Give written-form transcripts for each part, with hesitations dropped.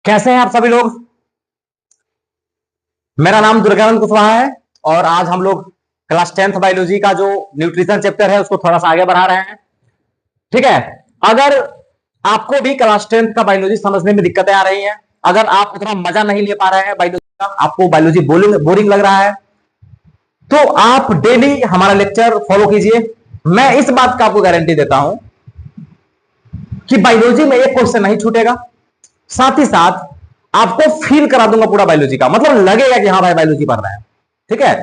कैसे हैं आप सभी लोग। मेरा नाम दुर्गानंद कुशवाहा है और आज हम लोग क्लास 10th बायोलॉजी का जो न्यूट्रिशन चैप्टर है उसको थोड़ा सा आगे बढ़ा रहे हैं। ठीक है, अगर आपको भी क्लास 10th का बायोलॉजी समझने में दिक्कतें आ रही हैं, अगर आप उतना मजा नहीं ले पा रहे हैं बायोलॉजी का, आपको बायोलॉजी बोरिंग लग रहा है, तो आप डेली हमारा लेक्चर फॉलो कीजिए। मैं इस बात का आपको गारंटी देता हूं कि बायोलॉजी में एक क्वेश्चन नहीं छूटेगा, साथ ही साथ आपको फील करा दूंगा पूरा बायोलॉजी का, मतलब लगेगा कि हाँ भाई बायोलॉजी पढ़ रहा है। ठीक है,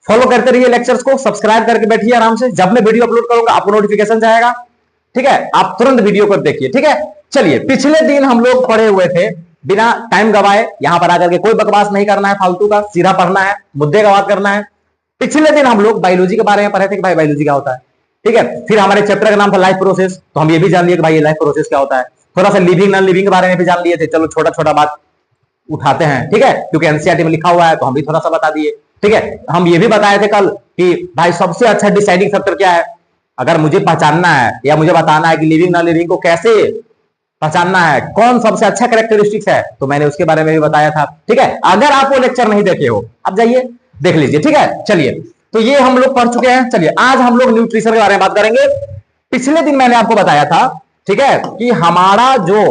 फॉलो करते रहिए लेक्चर्स को, सब्सक्राइब करके बैठिए आराम से। जब मैं वीडियो अपलोड करूंगा आपको नोटिफिकेशन जाएगा। ठीक है, आप तुरंत वीडियो को देखिए। ठीक है, चलिए पिछले दिन हम लोग पढ़े हुए थे, बिना टाइम गवाए यहां पर आकर के कोई बकवास नहीं करना है फालतू का, सीधा पढ़ना है, मुद्दे का बात करना है। पिछले दिन हम लोग बायोलॉजी के बारे में पढ़े थे कि भाई बायोलॉजी क्या होता है। ठीक है, फिर हमारे चैप्टर का नाम था लाइफ प्रोसेस, तो हम ये भी जान लिए कि भाई लाइफ प्रोसेस क्या होता है। थोड़ा सा लिविंग नॉन लिविंग के बारे में भी जान लिए थे। चलो छोटा छोटा बात उठाते हैं। ठीक है, क्योंकि एनसीईआरटी में लिखा हुआ है तो हम भी थोड़ा सा बता दिए। ठीक है, हम ये भी बताए थे कल कि भाई सबसे अच्छा डिसाइडिंग फैक्टर क्या है। अगर मुझे पहचानना है या मुझे बताना है कि लिविंग नॉन लिविंग को कैसे पहचानना है, कौन सबसे अच्छा कैरेक्टरिस्टिक्स है, तो मैंने उसके बारे में भी बताया था। ठीक है, अगर आप वो लेक्चर नहीं देखे हो आप जाइए देख लीजिए। ठीक है, चलिए तो ये हम लोग पढ़ चुके हैं। चलिए आज हम लोग न्यूट्रिशन के बारे में बात करेंगे। पिछले दिन मैंने आपको बताया था, ठीक है, कि हमारा जो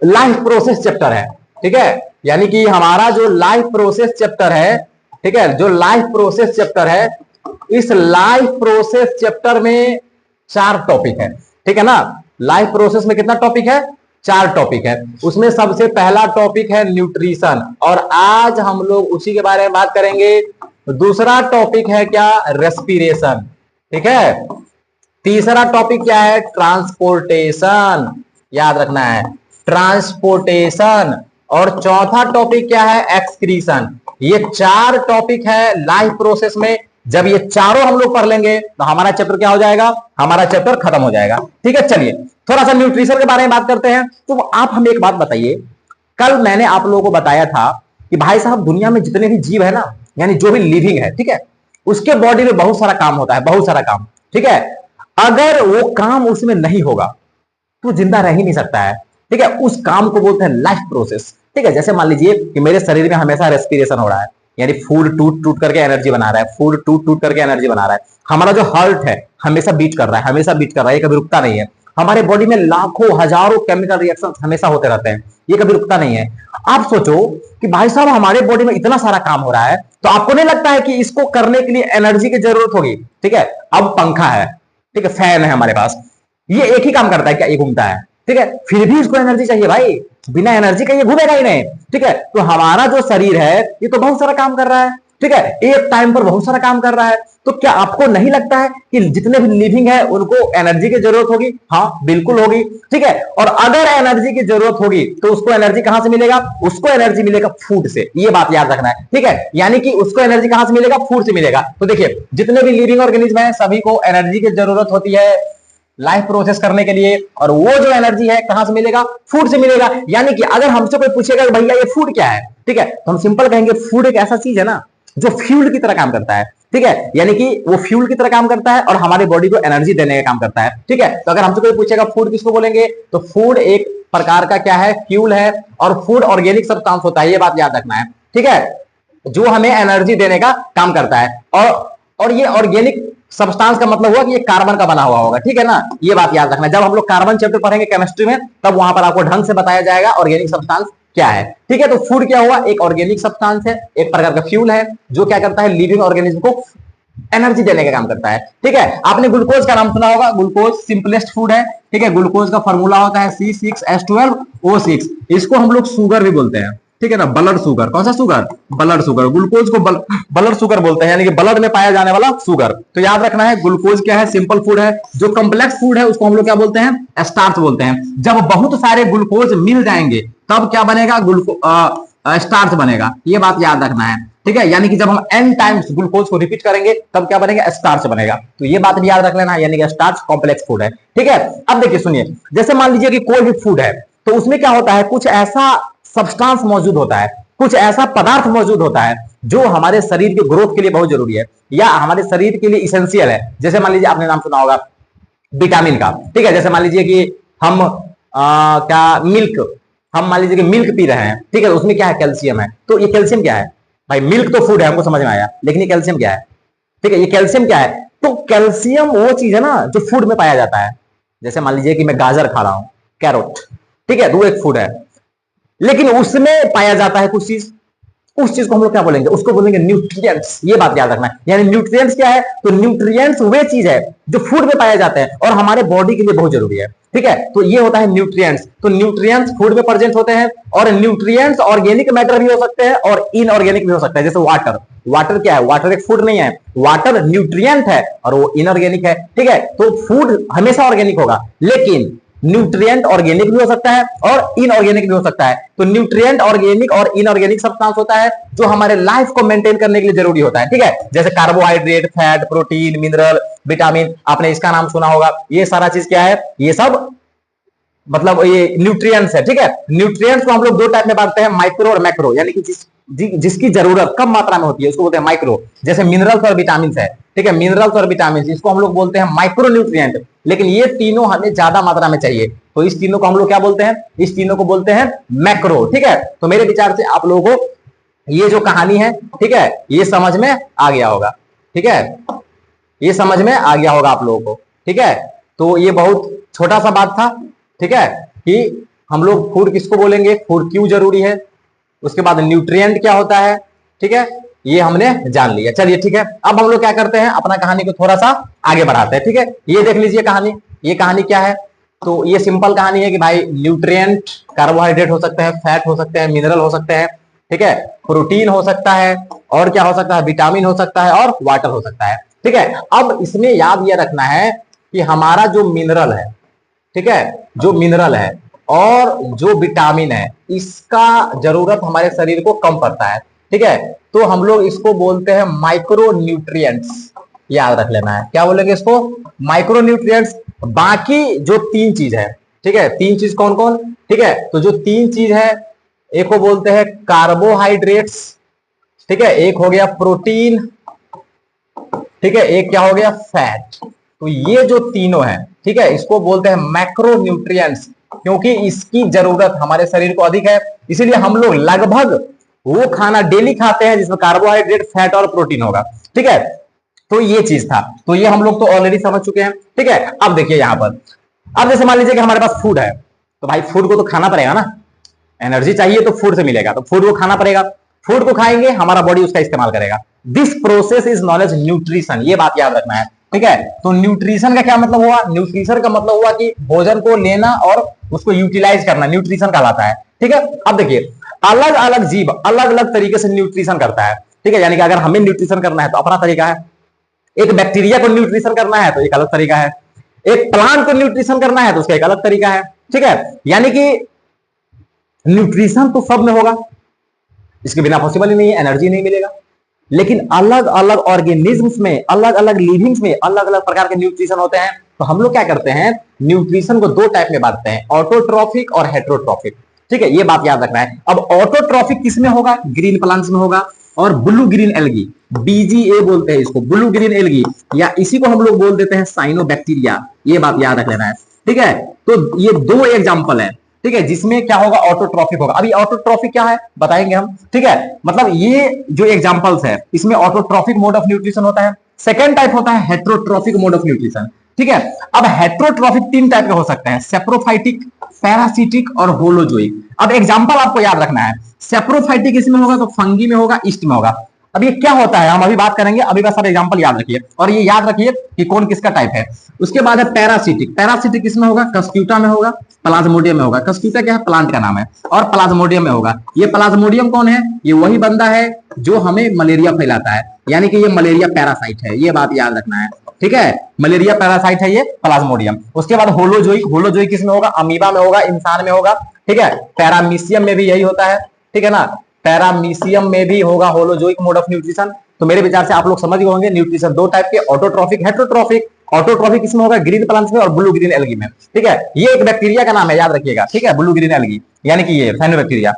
लाइफ प्रोसेस चैप्टर है, ठीक है, यानी कि हमारा जो लाइफ प्रोसेस चैप्टर है, ठीक है, जो लाइफ प्रोसेस चैप्टर है, इस लाइफ प्रोसेस चैप्टर में 4 टॉपिक है। ठीक है ना, लाइफ प्रोसेस में कितना टॉपिक है? 4 टॉपिक है। उसमें सबसे पहला टॉपिक है न्यूट्रिशन, और आज हम लोग उसी के बारे में बात करेंगे। दूसरा टॉपिक है क्या? रेस्पिरेशन। ठीक है, तीसरा टॉपिक क्या है? ट्रांसपोर्टेशन, याद रखना है, ट्रांसपोर्टेशन। और चौथा टॉपिक क्या है? एक्सक्रीशन। ये 4 टॉपिक है लाइफ प्रोसेस में। जब ये चारों हम लोग पढ़ लेंगे तो हमारा चैप्टर क्या हो जाएगा? हमारा चैप्टर खत्म हो जाएगा। ठीक है, चलिए थोड़ा सा न्यूट्रिशन के बारे में बात करते हैं। तो आप हमें एक बात बताइए, कल मैंने आप लोगों को बताया था कि भाई साहब दुनिया में जितने भी जीव है ना, यानी जो भी लिविंग है, ठीक है, उसके बॉडी में बहुत सारा काम होता है, बहुत सारा काम। ठीक है, अगर वो काम उसमें नहीं होगा तो जिंदा रह ही नहीं सकता है। ठीक है, उस काम को बोलते हैं लाइफ प्रोसेस। ठीक है, जैसे मान लीजिए कि मेरे शरीर में हमेशा रेस्पिरेशन हो रहा है, यानी फूड टूट टूट करके एनर्जी बना रहा है, फूड टूट टूट करके एनर्जी बना रहा है। हमारा जो हार्ट है हमेशा बीट कर रहा है, हमेशा बीट कर रहा है, ये कभी रुकता नहीं है। हमारे बॉडी में लाखों हजारों केमिकल रिएक्शन हमेशा होते रहते हैं, ये कभी रुकता नहीं है। आप सोचो कि भाई साहब हमारे बॉडी में इतना सारा काम हो रहा है, तो आपको नहीं लगता है कि इसको करने के लिए एनर्जी की जरूरत होगी? ठीक है, अब पंखा है, ठीक है, फैन है हमारे पास, ये एक ही काम करता है क्या? ये घूमता है, ठीक है, फिर भी इसको एनर्जी चाहिए भाई, बिना एनर्जी का ये घूमेगा ही नहीं। ठीक है, तो हमारा जो शरीर है ये तो बहुत सारा काम कर रहा है। ठीक है, एक टाइम पर बहुत सारा काम कर रहा है। तो क्या आपको नहीं लगता है कि जितने भी लिविंग है उनको एनर्जी की जरूरत होगी? हाँ बिल्कुल होगी। ठीक है, और अगर एनर्जी की जरूरत होगी तो उसको एनर्जी कहां से मिलेगा? उसको एनर्जी मिलेगा फूड से, ये बात याद रखना है। ठीक है, यानी कि उसको एनर्जी कहां से मिलेगा? फूड से मिलेगा। तो देखिए जितने भी लिविंग ऑर्गेनिज्म है सभी को एनर्जी की जरूरत होती है लाइफ प्रोसेस करने के लिए, और वो जो एनर्जी है कहां से मिलेगा? फूड से मिलेगा। यानी कि अगर हमसे कोई पूछेगा कि भैया ये फूड क्या है, ठीक है, तो हम सिंपल कहेंगे फूड एक ऐसा चीज है ना जो फ्यूल की तरह काम करता है। ठीक है, यानी कि वो फ्यूल की तरह काम करता है और हमारी बॉडी को एनर्जी देने का काम करता है। ठीक है, तो अगर हमसे कोई पूछेगा फूड किसको बोलेंगे, तो फूड एक प्रकार का क्या है? फ्यूल है, और फूड ऑर्गेनिक सब्सटेंस होता है, ये बात याद रखना है। ठीक है, जो हमें एनर्जी देने का काम करता है। और ये ऑर्गेनिक सब्सटेंस का मतलब हुआ कि ये कार्बन का बना हुआ होगा। ठीक है ना, ये बात याद रखना। जब हम लोग कार्बन चैप्टर पढ़ेंगे केमिस्ट्री में तब वहां पर आपको ढंग से बताया जाएगा ऑर्गेनिक सब्सटेंस क्या है। ठीक है, तो फूड क्या हुआ? एक ऑर्गेनिक सब्सटेंस है, एक प्रकार का फ्यूल है जो क्या करता है? लिविंग ऑर्गेनिज्म को एनर्जी देने का काम करता है। ठीक है, आपने ग्लूकोज का नाम सुना होगा, ग्लूकोज सिंपलेस्ट फूड है। ठीक है, ग्लूकोज का फॉर्मूला होता है C6H12O6, इसको हम लोग शुगर भी बोलते हैं। ठीक है ना, ब्लड शुगर। कौन सा शुगर? Blood sugar. ग्लूकोज को ब्लड शुगर बोलते हैं, यानी कि ब्लड में पाया जाने वाला शुगर। तो याद रखना है ग्लूकोज क्या है? सिंपल फूड है। जो कॉम्प्लेक्स फूड है उसको हम लोग क्या बोलते हैं? स्टार्च बोलते हैं। जब बहुत सारे ग्लूकोज मिल जाएंगे तब क्या बनेगा? स्टार्च बनेगा, ये बात याद रखना है। ठीक है, यानी कि जब हम n टाइम्स ग्लूकोज को रिपीट करेंगे तब क्या बनेगा? स्टार्च बनेगा। तो ये बात भी याद रख लेना, यानी कि स्टार्च कॉम्प्लेक्स फूड है। ठीक है, अब देखिए सुनिए, जैसे मान लीजिए कि कोई भी फूड है तो उसमें क्या होता है? कुछ ऐसा सब्सटेंस मौजूद होता है, कुछ ऐसा पदार्थ मौजूद होता है जो हमारे शरीर के ग्रोथ के लिए बहुत जरूरी है या हमारे शरीर के लिए इसेंशियल है। जैसे मान लीजिए आपने नाम सुना होगा विटामिन का। ठीक है, जैसे मान लीजिए कि हम क्या मिल्क हम मान लीजिए कि मिल्क पी रहे हैं, ठीक है, तो उसमें क्या है, कैल्शियम है। तो ये कैल्शियम क्या है भाई, मिल्क तो फूड है, हमको समझ में आया, लेकिन ये कैल्शियम क्या है, ठीक है, ये कैल्शियम क्या है, तो कैल्शियम वो चीज है ना जो फूड में पाया जाता है। जैसे मान लीजिए कि मैं गाजर खा रहा हूं, कैरोट, ठीक है, तो वो एक फूड है, लेकिन उसमें पाया जाता है कुछ चीज, उस चीज को हम लोग क्या बोलेंगे, उसको बोलेंगे न्यूट्रिएंट्स। ये बात याद रखना है। यानी न्यूट्रिएंट्स क्या है, तो न्यूट्रिएंट्स वे चीज है जो फूड में पाए जाते हैं और हमारे बॉडी के लिए बहुत जरूरी है, ठीक है, तो ये होता है न्यूट्रिएंट्स। तो न्यूट्रिएंट्स फूड में प्रेजेंट होते हैं, और न्यूट्रिएंट्स ऑर्गेनिक मैटर भी हो सकते हैं और इनऑर्गेनिक भी हो सकता है। जैसे वाटर, वाटर क्या है, वाटर एक फूड नहीं है, वाटर न्यूट्रिएंट है और वो इनऑर्गेनिक है, ठीक है, तो फूड हमेशा ऑर्गेनिक होगा, लेकिन न्यूट्रिएंट ऑर्गेनिक भी हो सकता है और इनऑर्गेनिक भी हो सकता है। तो न्यूट्रिएंट ऑर्गेनिक और इनऑर्गेनिक सब्सटेंस होता है जो हमारे लाइफ को मेंटेन करने के लिए जरूरी होता है, ठीक है, जैसे carbohydrate, fat, protein, mineral, vitamin, आपने इसका नाम सुना होगा, ये सारा चीज क्या है, ये सब मतलब ये न्यूट्रिएंट्स है, ठीक है। न्यूट्रिएंट्स को हम लोग दो टाइप में बांटते हैं, माइक्रो और मैक्रो, यानी कि जिसकी जरूरत कम मात्रा में होती है उसको बोलते हैं माइक्रो। जैसे मिनरल्स और विटामिन है, ठीक है, मिनरल्स और विटामिन इसको हम लोग बोलते हैं माइक्रो न्यूट्रिएंट, लेकिन ये तीनों हमें ज्यादा मात्रा में चाहिए, तो इस तीनों को हम लोग क्या बोलते हैं, इस तीनों को बोलते हैं मैक्रो, ठीक है। तो मेरे विचार से आप लोगों को ये जो कहानी है, ठीक है, ये समझ में आ गया होगा, ठीक है, ये समझ में आ गया होगा आप लोगों को, ठीक है। तो ये बहुत छोटा सा बात था, ठीक है, कि हम लोग फूड किसको बोलेंगे, फूड क्यों जरूरी है, उसके बाद न्यूट्रिएंट क्या होता है, ठीक है, ये हमने जान लिया। चलिए ठीक है, अब हम लोग क्या करते हैं, अपना कहानी को थोड़ा सा आगे बढ़ाते हैं, ठीक है। ये देख लीजिए कहानी, ये कहानी क्या है, तो ये सिंपल कहानी है कि भाई न्यूट्रिएंट कार्बोहाइड्रेट हो सकते हैं, फैट हो सकते हैं, मिनरल हो सकते हैं, ठीक है, प्रोटीन हो सकता है, और क्या हो सकता है, विटामिन हो सकता है, और वाटर हो सकता है, ठीक है। अब इसमें याद ये रखना है कि हमारा जो मिनरल है, ठीक है, जो मिनरल है और जो विटामिन है, इसका जरूरत हमारे शरीर को कम पड़ता है, ठीक है, तो हम लोग इसको बोलते हैं माइक्रो न्यूट्रिएंट्स, याद रख लेना है, क्या बोलेंगे इसको, माइक्रो न्यूट्रिएंट्स। बाकी जो तीन चीज है, ठीक है, तीन चीज कौन कौन, ठीक है, तो जो तीन चीज है, एक को बोलते हैं कार्बोहाइड्रेट्स, ठीक है, एक हो गया प्रोटीन, ठीक है, एक क्या हो गया, फैट। तो ये जो तीनों है, ठीक है, इसको बोलते हैं मैक्रो न्यूट्रिएंट्स, क्योंकि इसकी जरूरत हमारे शरीर को अधिक है, इसीलिए हम लोग लगभग वो खाना डेली खाते हैं जिसमें कार्बोहाइड्रेट, फैट और प्रोटीन होगा, ठीक है। तो ये चीज था, तो ये हम लोग तो ऑलरेडी समझ चुके हैं, ठीक है। अब देखिए यहां पर, अब जैसे मान लीजिए कि हमारे पास फूड है, तो भाई फूड को तो खाना पड़ेगा ना, एनर्जी चाहिए तो फूड से मिलेगा, तो फूड को खाना पड़ेगा, फूड को खाएंगे, हमारा बॉडी उसका इस्तेमाल करेगा। This process is known as nutrition, ये बात याद रखना है, ठीक है। तो न्यूट्रिशन का क्या मतलब हुआ, न्यूट्रिशन का मतलब हुआ कि भोजन को लेना और उसको यूटिलाइज करना, न्यूट्रिशन कहलाता है, ठीक है। अब देखिए अलग अलग जीव अलग अलग तरीके से न्यूट्रिशन करता है, ठीक है, यानी कि अगर हमें न्यूट्रिशन करना है तो अपना तरीका है, एक बैक्टीरिया को न्यूट्रिशन करना है तो एक अलग तरीका है, एक प्लांट को न्यूट्रिशन करना है तो उसका एक अलग तरीका है, ठीक है। यानी कि न्यूट्रिशन तो सब में होगा, इसके बिना पॉसिबल ही नहीं है, एनर्जी नहीं मिलेगा, लेकिन अलग अलग ऑर्गेनिज्म्स में, अलग अलग लिविंग्स में अलग अलग प्रकार के न्यूट्रिशन होते हैं। तो हम लोग क्या करते हैं, न्यूट्रिशन को दो टाइप में बांटते हैं, ऑटोट्रॉफिक और हेट्रोट्रॉफिक, ठीक है, ये बात याद रखना है। अब ऑटोट्रॉफिक किसमें होगा, ग्रीन प्लांट्स में होगा, और ब्लू ग्रीन एल्गी, BGA बोलते हैं इसको, ब्लू ग्रीन एल्गी, या इसी को हम लोग बोल देते हैं साइनोबैक्टीरिया, ये बात याद रख लेना है, ठीक है। तो ये दो एग्जांपल है, ठीक है, जिसमें क्या होगा, ऑटोट्रॉफिक होगा। अभी ऑटोट्रॉफिक क्या है बताएंगे हम, ठीक है, मतलब ये जो एग्जांपल्स है इसमें ऑटोट्रॉफिक मोड ऑफ न्यूट्रिशन होता है। सेकंड टाइप होता है हेट्रोट्रॉफिक मोड ऑफ न्यूट्रिशन, ठीक है। अब हेट्रोट्रॉफिक तीन टाइप के हो सकते हैं, सेप्रोफाइटिक, पैरासिटिक और होलोजोइक। अब एग्जांपल आपको याद रखना है, सेप्रोफाइटिक इसमें होगा तो फंगी में होगा, ईस्ट में होगा। अब ये क्या होता है हम अभी बात करेंगे, अभी बस आप एग्जांपल याद रखिए, और ये याद रखिए कि कौन किसका टाइप है। उसके बाद है पैरासिटिक, पैरासिटिक किसमें होगा, कस्क्यूटा में होगा, प्लाज्मोडियम में होगा। कस्क्यूटा क्या है, प्लांट का नाम है, और प्लाज्मोडियम में होगा। ये प्लाज्मोडियम कौन है, ये वही बंदा है जो हमें मलेरिया फैलाता है, यानी कि ये मलेरिया पैरासाइट है, ये बात याद रखना है, ठीक है, मलेरिया पैरासाइट है ये प्लाज्मोडियम। उसके बाद होलोजोइक, होलोजोइक किसमें होगा, अमीबा में होगा, इंसान में होगा, ठीक है। पैरामीशियम में भी यही होता है, ठीक है ना, पैरामीशियम में भी होगा होलोजोइक मोड ऑफ न्यूट्रिशन। तो मेरे विचार से आप लोग समझ गए होंगे न्यूट्रिशन दो टाइप के, ऑटोट्रॉफिक, हेट्रोट्रॉफिक। ऑटोट्रॉफिक किसमें होगा, ग्रीन प्लांट्स में और ब्लू ग्रीन एल्गी में, ठीक है। ये एक बैक्टीरिया का नाम है, याद रखिएगा, ठीक है, ब्लू ग्रीन एल्गी, यानी कि ये साइनोबैक्टीरिया।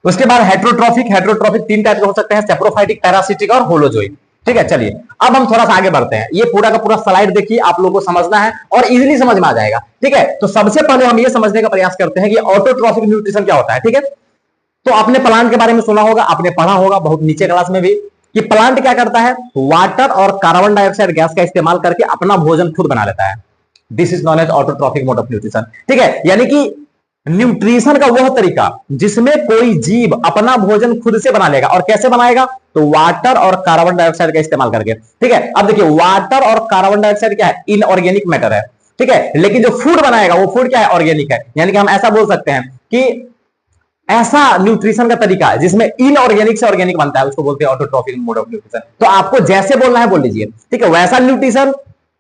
उसके बाद हेट्रोट्रॉफिक, हेट्रोट्रॉफिक तीन टाइप के हो सकते हैं, सेप्रोफाइटिक, पैरासिटिक और होलोजोइक, ठीक है, चलिए अब हम थोड़ा सा आगे बढ़ते हैं। ये पूरा का पूरा स्लाइड देखिए, आप लोगों को समझना है और इजीली समझ में आ जाएगा। ठीक है, तो सबसे पहले हम ये समझने का प्रयास करते हैं कि ऑटोट्रॉफिक न्यूट्रिशन क्या होता है। ठीक है, तो आपने प्लांट के बारे में सुना होगा, आपने पढ़ा होगा बहुत नीचे क्लास में भी, कि प्लांट क्या करता है, वाटर और कार्बन डाइऑक्साइड गैस का इस्तेमाल करके अपना भोजन खुद बना लेता है। This is known as autotrophic mode of nutrition. ठीक है, यानी कि न्यूट्रिशन का वह तरीका जिसमें कोई जीव अपना भोजन खुद से बना लेगा। और कैसे बनाएगा, तो वाटर और कार्बन डाइऑक्साइड का इस्तेमाल करके। ठीक है, अब देखिए वाटर और कार्बन डाइऑक्साइड क्या है, इनऑर्गेनिक मैटर है। ठीक है, लेकिन जो फूड बनाएगा वो फूड क्या है, ऑर्गेनिक है। यानी कि हम ऐसा बोल सकते हैं कि ऐसा न्यूट्रिशन का तरीका है जिसमें इनऑर्गेनिक से ऑर्गेनिक बनता है, उसको बोलते हैं ऑटोट्रॉफिक मोड ऑफ न्यूट्रिशन। तो आपको जैसे बोलना है बोल लीजिए। ठीक है, वैसा न्यूट्रिशन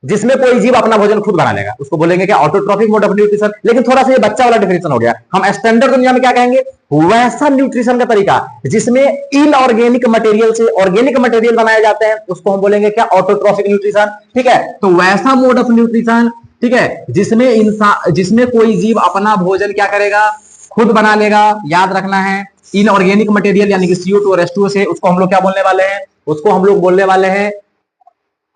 जिसमें कोई जीव अपना भोजन खुद बना लेगा, उसको बोलेंगे क्या, ऑटोट्रॉफिक मोड ऑफ न्यूट्रिशन। लेकिन थोड़ा सा ये बच्चा वाला डिफिनेशन हो गया। हम स्टैंडर्ड दुनिया में क्या कहेंगे, वैसा न्यूट्रिशन का तरीका जिसमें इनऑर्गेनिक मटेरियल से ऑर्गेनिक मटेरियल बनाए जाते हैं, उसको हम बोलेंगे क्या, ऑटोट्रॉफिक न्यूट्रिशन। ठीक है, तो वैसा मोड ऑफ न्यूट्रिशन, ठीक है, जिसमें कोई जीव अपना भोजन क्या करेगा, खुद बना लेगा। याद रखना है, इनऑर्गेनिक मटेरियल यानी कि CO2 और H2O से, उसको हम लोग क्या बोलने वाले हैं, उसको हम लोग बोलने वाले हैं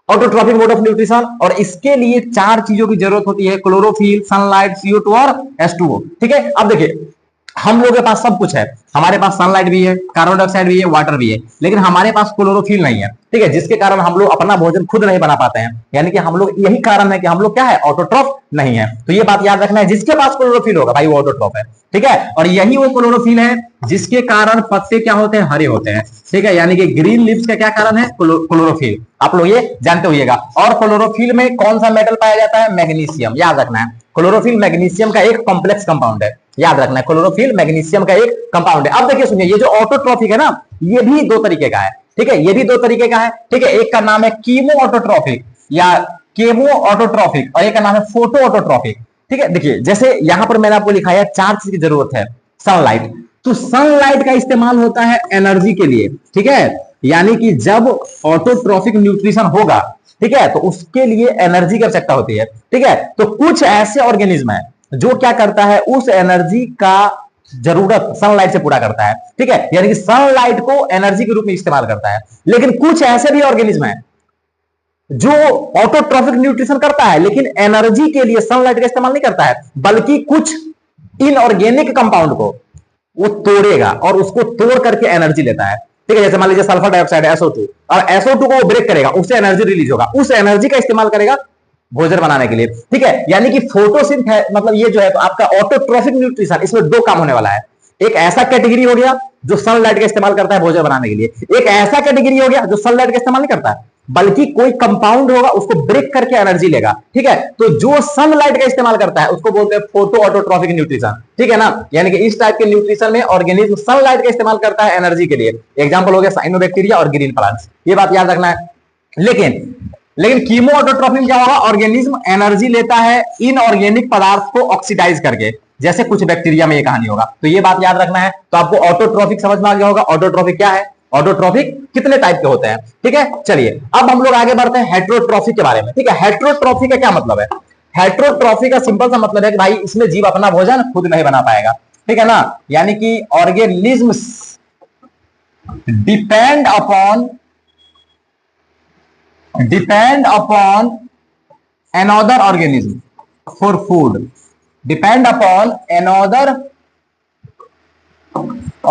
ऑटोट्रॉफिक मोड ऑफ न्यूट्रिशन। और इसके लिए 4 चीजों की जरूरत होती है, क्लोरोफिल, सनलाइट, CO2 और H2O। ठीक है, अब देखिए हम लोगों के पास सब कुछ है, हमारे पास सनलाइट भी है, कार्बन डाइऑक्साइड भी है, वाटर भी है, लेकिन हमारे पास क्लोरोफिल नहीं है। ठीक है, जिसके कारण हम लोग अपना भोजन खुद नहीं बना पाते हैं। यानी कि हम लोग, यही कारण है कि हम लोग क्या है, ऑटोट्रॉफ नहीं है। तो ये बात याद रखना है, जिसके पास क्लोरोफिल होगा भाई वो ऑटोट्रॉफ है। ठीक है, और यही वो क्लोरोफिल है जिसके कारण पत्ते क्या होते हैं, हरे होते हैं। ठीक है, यानी कि ग्रीन लीव्स का क्या कारण है, क्लोरोफिल। आप लोग ये जानते होइएगा। और क्लोरोफिल में कौन सा मेटल पाया जाता है, मैग्नीशियम। याद रखना है, क्लोरोफिल मैग्नीशियम का एक कॉम्प्लेक्स कंपाउंड है। याद रखना है, क्लोरोफिल मैग्नीशियम का एक कंपाउंड है। अब देखिए सुनिए, ये जो ऑटोट्रॉफिक है ना, ये भी 2 तरीके का है। ठीक है, ये भी 2 तरीके का है। ठीक है, एक का नाम है कीमो ऑटोट्रॉफिक या केमो ऑटोट्रॉफिक, और एक का नाम है फोटो ऑटोट्रॉफिक। ठीक है, देखिए जैसे यहां पर मैंने आपको लिखा है 4 चीज की जरूरत है। सनलाइट, तो सनलाइट का इस्तेमाल होता है एनर्जी के लिए। ठीक है, यानी कि जब ऑटोट्रॉफिक न्यूट्रिशन होगा, ठीक है, तो उसके लिए एनर्जी की आवश्यकता होती है। ठीक है, तो कुछ ऐसे ऑर्गेनिज्म है जो क्या करता है, उस एनर्जी का जरूरत सनलाइट से पूरा करता है। ठीक है, यानी कि सनलाइट को एनर्जी के रूप में इस्तेमाल करता है। लेकिन कुछ ऐसे भी ऑर्गेनिज्म है जो ऑटोट्रॉफिक न्यूट्रिशन करता है लेकिन एनर्जी के लिए सनलाइट का इस्तेमाल नहीं करता है, बल्कि कुछ इनऑर्गेनिक कंपाउंड को वो तोड़ेगा और उसको तोड़ करके एनर्जी लेता है। ठीक है, जैसे मान लीजिए सल्फर डाइऑक्साइड SO2, और SO2 को वो ब्रेक करेगा, उससे एनर्जी रिलीज होगा, उस एनर्जी का इस्तेमाल करेगा भोजन बनाने के लिए। ठीक है, यानी कि फोटोसिंथ है, मतलब ये जो है तो आपका ऑटोट्रॉफिक न्यूट्रिशन, इसमें 2 काम होने वाला है। एक ऐसा कैटेगरी हो गया जो सनलाइट का इस्तेमाल करता है भोजन बनाने के लिए, एक ऐसा कैटेगरी हो गया जो सनलाइट का इस्तेमाल नहीं करता है, बल्कि कोई कंपाउंड होगा उसको ब्रेक करके एनर्जी लेगा। ठीक है, तो जो सनलाइट का इस्तेमाल करता है उसको बोलते हैं फोटो ऑटोट्रॉफिक न्यूट्रिशन। ठीक है ना, यानी कि इस टाइप के न्यूट्रिशन में ऑर्गेनिज्म सनलाइट का इस्तेमाल करता है एनर्जी के लिए। एग्जांपल हो गया साइनोबैक्टीरिया और ग्रीन प्लांट्स, ये बात याद रखना है। लेकिन कीमो ऑटोट्रॉफिक में क्या होगा, ऑर्गेनिज्म एनर्जी लेता है इनऑर्गेनिक पदार्थ को ऑक्सीडाइज करके, जैसे कुछ बैक्टीरिया में ये कहानी होगा। तो ये बात याद रखना है। तो आपको ऑटोट्रॉफिक समझ में आ गया होगा, ऑटोट्रॉफिक क्या है, ऑटोट्रॉफिक कितने टाइप के होते हैं। ठीक है, चलिए अब हम लोग आगे बढ़ते हैं हेट्रोट्रॉफिक के बारे में। ठीक है, हेट्रोट्रॉफिक का क्या मतलब है, हेट्रोट्रॉफी का सिंपल सा मतलब है कि भाई इसमें जीव अपना भोजन खुद नहीं बना पाएगा। ठीक है ना, यानी कि organisms depend upon another organism for food, depend upon another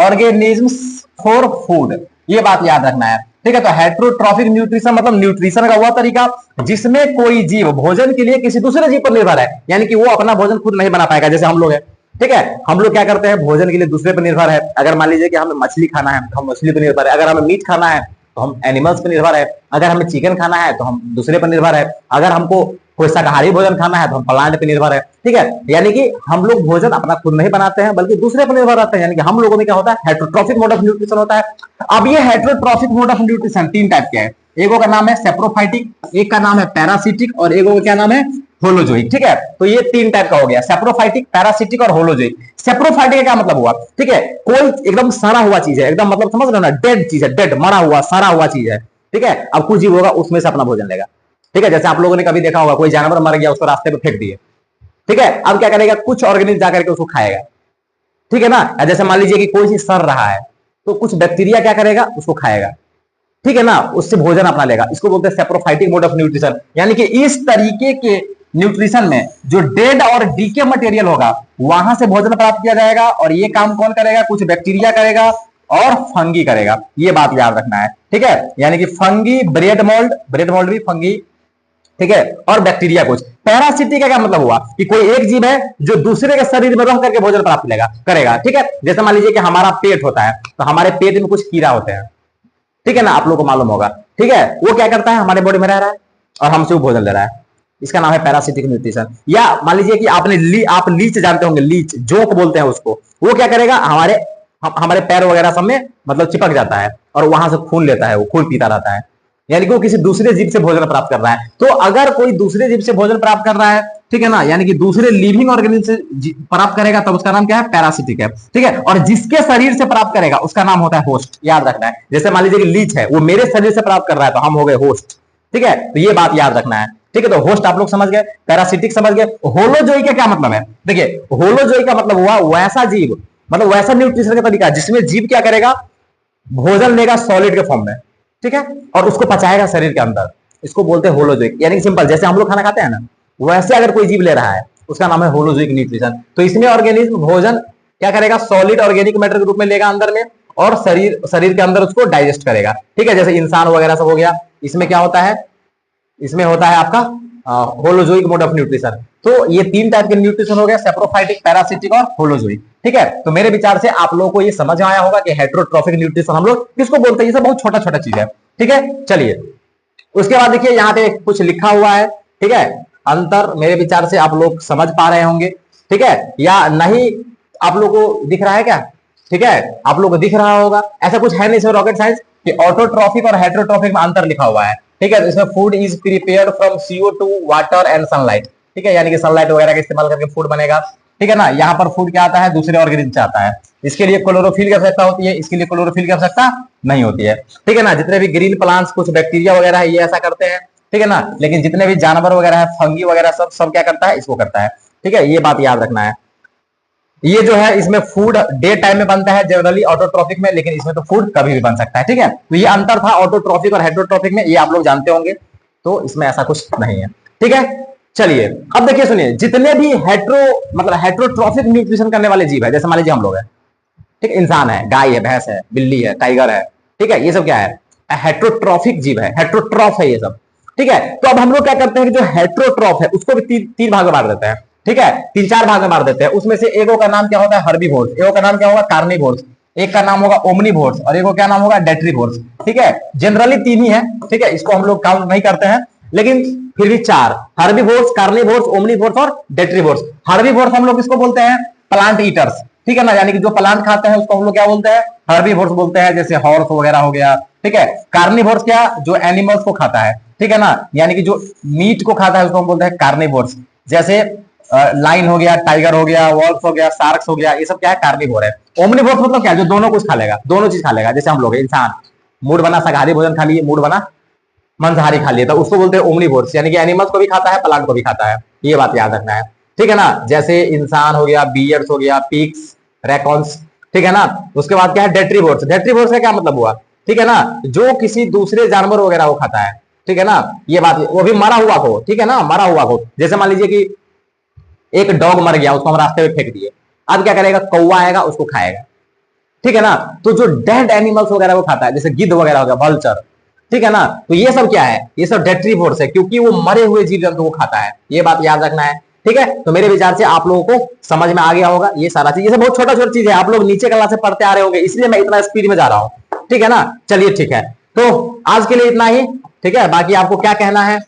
organisms for food, ये बात याद रखना है। ठीक है, तो हेट्रोट्रॉफिक न्यूट्रिशन मतलब न्यूट्रिशन का वह तरीका जिसमें कोई जीव भोजन के लिए किसी दूसरे जीव पर निर्भर है, यानी कि वो अपना भोजन खुद नहीं बना पाएगा। जैसे हम लोग हैं, ठीक है, हम लोग क्या करते हैं, भोजन के लिए दूसरे पर निर्भर है। अगर मान लीजिए कि हमें मछली खाना है तो हम मछली पर निर्भर है, अगर हमें मीट खाना है तो हम एनिमल्स पर निर्भर है, अगर हमें चिकन खाना है तो हम दूसरे पर निर्भर है, अगर हमको कोई शाकाहारी भोजन खाना है तो हम प्लांट पर निर्भर है। ठीक है, यानी कि हम लोग भोजन अपना खुद नहीं बनाते हैं बल्कि दूसरे पर निर्भर रहते हैं, यानी कि हम लोगों में क्या होता है, हेट्रोट्रॉफिक मोड ऑफ न्यूट्रिशन होता है। अब ये heterotrophic mode of nutrition 3 type के हैं, एक का नाम है सेप्रोफाइटिक, एक का नाम है पैरासिटिक और एक का क्या नाम है, होलोजोइक। ठीक है, तो ये 3 टाइप का हो गया, सेप्रोफाइटिक, पैरासिटिक और होलोजोइक। सेप्रोफाइटिक का क्या मतलब हुआ, ठीक है, कोई एकदम सड़ा हुआ चीज है, एकदम मतलब समझ रहे हो ना, डेड चीज है, डेड मरा हुआ सड़ा हुआ चीज है। ठीक है, अब कुछ जीव होगा उसमें से अपना भोजन लेगा। ठीक है, जैसे आप लोगों ने कभी देखा होगा कोई जानवर मर गया उसको रास्ते पे फेंक दिए, ठीक है, अब क्या करेगा, कुछ ऑर्गेनिज्म जाकर के उसको खाएगा। ठीक है ना, जैसे मान लीजिए कि कोई चीज सड़ रहा है तो कुछ बैक्टीरिया क्या करेगा, उसको खाएगा। ठीक है ना, उससे भोजन अपना लेगा। इसको बोलते हैं सेप्रोफाइटिक मोड ऑफ न्यूट्रिशन। यानी कि इस तरीके के न्यूट्रिशन में जो डेड और डीके मटेरियल होगा वहां से भोजन प्राप्त किया जाएगा, और ये काम कौन करेगा? कुछ बैक्टीरिया करेगा और फंगी करेगा। ये बात याद रखना है, ठीक है। यानी कि फंगी, ब्रेड मोल्ड भी फंगी, ठीक है, और बैक्टीरिया कुछ। पैरासिटिक का क्या मतलब हुआ कि कोई एक जीव है जो दूसरे के शरीर में रह करके भोजन प्राप्त करेगा, ठीक है। जैसे मान लीजिए कि हमारा पेट होता है, तो हमारे पेट में कुछ कीड़ा होते हैं, ठीक है ना, आप लोगों को मालूम होगा, ठीक है। वो क्या करता है? हमारे बॉडी में रह रहा है और हमसे वो भोजन ले रहा है। इसका नाम है पैरासिटिक न्यूट्रिशन। या मान लीजिए कि आप लीच जानते होंगे, लीच, जोंक बोलते हैं उसको। वो क्या करेगा? हमारे पैर वगैरह सब में मतलब चिपक जाता है और वहां से खून लेता है, वो खून पीता रहता है। यानी कि वो किसी दूसरे जीव से भोजन प्राप्त कर रहा है। तो अगर कोई दूसरे जीव से भोजन प्राप्त कर रहा है, ठीक है ना, यानी कि दूसरे लिविंग ऑर्गेनिज्म से प्राप्त करेगा, तब उसका नाम क्या है? पैरासिटिक है, ठीक है। और जिसके शरीर से प्राप्त करेगा उसका नाम होता है होस्ट। याद रखना है। जैसे मान लीजिए कि लीच है, वो मेरे शरीर से प्राप्त कर रहा है, तो हम हो गए होस्ट, ठीक है। तो ये बात याद रखना है, ठीक है। तो होस्ट आप लोग समझ गए, पैरासिटिक समझ गए। होलोजोई का क्या मतलब है? देखिए, होलोजोई का मतलब हुआ वैसा जीव, मतलब वैसा न्यूट्रिशन का तरीका जिसमें जीव क्या करेगा? भोजन लेगा सॉलिड के फॉर्म में, ठीक है, और उसको पचाएगा शरीर के अंदर। इसको बोलते हैं होलोजोइक। यानी कि सिंपल, जैसे हम लोग खाना खाते हैं ना, वैसे अगर कोई जीव ले रहा है उसका नाम है होलोजोइक न्यूट्रिशन। तो इसमें ऑर्गेनिज्म भोजन क्या करेगा? सॉलिड ऑर्गेनिक मैटर के रूप में लेगा अंदर में, और शरीर के अंदर उसको डाइजेस्ट करेगा, ठीक है। जैसे इंसान वगैरह सब हो गया, इसमें क्या होता है? इसमें होता है आपका होलोजोइक मोड ऑफ न्यूट्रिशन। तो ये तीन टाइप के न्यूट्रिशन हो गया, सेप्रोफाइटिक, पैरासिटिक और होलोजोइक, ठीक है। तो मेरे विचार से आप लोगों को ये समझ आया होगा कि हेटेरोट्रॉफिक न्यूट्रिशन हम लोग किसको बोलते हैं। ये सब बहुत छोटा छोटा चीज है, ठीक है। चलिए, उसके बाद देखिए यहाँ पे कुछ लिखा हुआ है, ठीक है। अंतर मेरे विचार से आप लोग समझ पा रहे होंगे, ठीक है, या नहीं? आप लोगों को दिख रहा है क्या? ठीक है, आप लोगों को दिख रहा होगा। ऐसा कुछ है नहीं इसमें रॉकेट साइंस कि ऑटोट्रॉफिक और हेटेरोट्रॉफिक में अंतर लिखा हुआ है, ठीक है। तो इसमें food is prepared from CO2, water and sunlight, ठीक है। यानी कि सनलाइट वगैरह का इस्तेमाल करके फूड बनेगा, ठीक है ना। यहाँ पर फूड क्या आता है? दूसरे ऑर्गेनिज्म से आता है। इसके लिए क्लोरोफिल की आवश्यकता होती है, इसके लिए क्लोरोफिल की आवश्यकता नहीं होती है, ठीक है ना। जितने भी ग्रीन प्लांट्स, कुछ बैक्टीरिया वगैरह है, ये ऐसा करते हैं, ठीक है ना। लेकिन जितने भी जानवर वगैरह है, फंगी वगैरह, सब क्या करता है? इसको करता है, ठीक है। ये बात याद रखना है। ये जो है, इसमें फूड डे टाइम में बनता है जनरली ऑटोट्रॉफिक में, लेकिन इसमें तो फूड कभी भी बन सकता है, ठीक है। तो ये अंतर था ऑटोट्रॉफिक और हेटेरोट्रॉफिक में, ये आप लोग जानते होंगे। तो इसमें ऐसा कुछ नहीं है, ठीक है। चलिए, अब देखिए, सुनिए, जितने भी हेटेरोट्रॉफिक न्यूट्रिशन करने वाले जीव है, जैसे मान लीजिए हम लोग है, ठीक है, इंसान है, गाय है, भैंस है, बिल्ली है, टाइगर है, ठीक है, ये सब क्या है? हेटेरोट्रॉफिक जीव है, हेटेरोट्रॉफ है ये सब, ठीक है। तो अब हम लोग क्या करते हैं कि जो हेटेरोट्रॉफ है उसको भी तीन भाग में बांट देते हैं, ठीक है, 3-4 भाग में बांट देते हैं। उसमें से एगो का नाम क्या होता है? हर्बीवोर्स, एगो का नाम क्या होगा? कार्निवोर्स, एक का नाम होगा ओमनीवोर्स, और एगो क्या नाम होगा? डेट्रीवोर्स, ठीक है। जनरली 3 ही है, ठीक है, इसको हम लोग काउंट नहीं करते हैं, लेकिन फिर भी 4, हर्बीवोर्स, कार्निवोर्स, ओमनीवोर्स और डेट्रीवोर्स। हर्बीवोर्स हम लोग किसको बोलते हैं? प्लांट ईटर्स, ठीक है ना, यानी कि जो प्लांट खाते हैं उसको हम लोग क्या बोलते हैं? हर्बीवोर्स बोलते हैं, जैसे हॉर्स वगैरह हो गया, ठीक है। कार्निवोर्स क्या? जो एनिमल्स को खाता है, ठीक है ना, यानी कि जो मीट को खाता है उसको हम बोलते हैं कार्निवोर्स। जैसे लाइन हो गया, टाइगर हो गया, वॉल्फ हो गया, शार्क्स हो गया, ये सब क्या है? कार्निवोर है। ओमनीवोर्स मतलब क्या? जो दोनों कुछ खा लेगा, दोनों चीज खा लेगा। जैसे हम लोग इंसान, मूड बना शाकाहारी भोजन खा लिए, मूड बना मांसाहारी खा लिए, तो उसको बोलते हैं ओमनीवोर्स, यानी कि एनिमल्स को भी खाता है, प्लांट को भी खाता है। ये बात याद रखना है, ठीक है ना। जैसे इंसान हो गया, बियर्स हो गया, पिग्स, रैकॉन्स, ठीक है ना। उसके बाद क्या है? डेट्रीवोर्स। डेट्रीवोर्स का क्या मतलब हुआ? ठीक है ना, जो किसी दूसरे जानवर वगैरह को खाता है, ठीक है ना। ये बात, वो भी मरा हुआ को, ठीक है ना, मरा हुआ को। जैसे मान लीजिए कि एक डॉग मर गया, उसको हम रास्ते में फेंक दिए, अब क्या करेगा? कौवा आएगा, उसको खाएगा, ठीक है ना। तो जो डेड एनिमल्स वगैरह को खाता है, जैसे गिद्ध वगैरह हो गया, वल्चर, ठीक है ना, तो ये सब क्या है? ये सब डेट्रीवोर्स है, क्योंकि वो मरे हुए जीव जंतु को खाता है। ये बात याद रखना है, ठीक है। तो मेरे विचार से आप लोगों को समझ में आ गया होगा ये सारा चीज। ये सब बहुत छोटा छोटा चीज है, आप लोग नीचे क्लास से पढ़ते आ रहे होंगे, इसलिए मैं इतना स्पीड में जा रहा हूं, ठीक है ना। चलिए, ठीक है, तो आज के लिए इतना ही, ठीक है। बाकी आपको क्या कहना है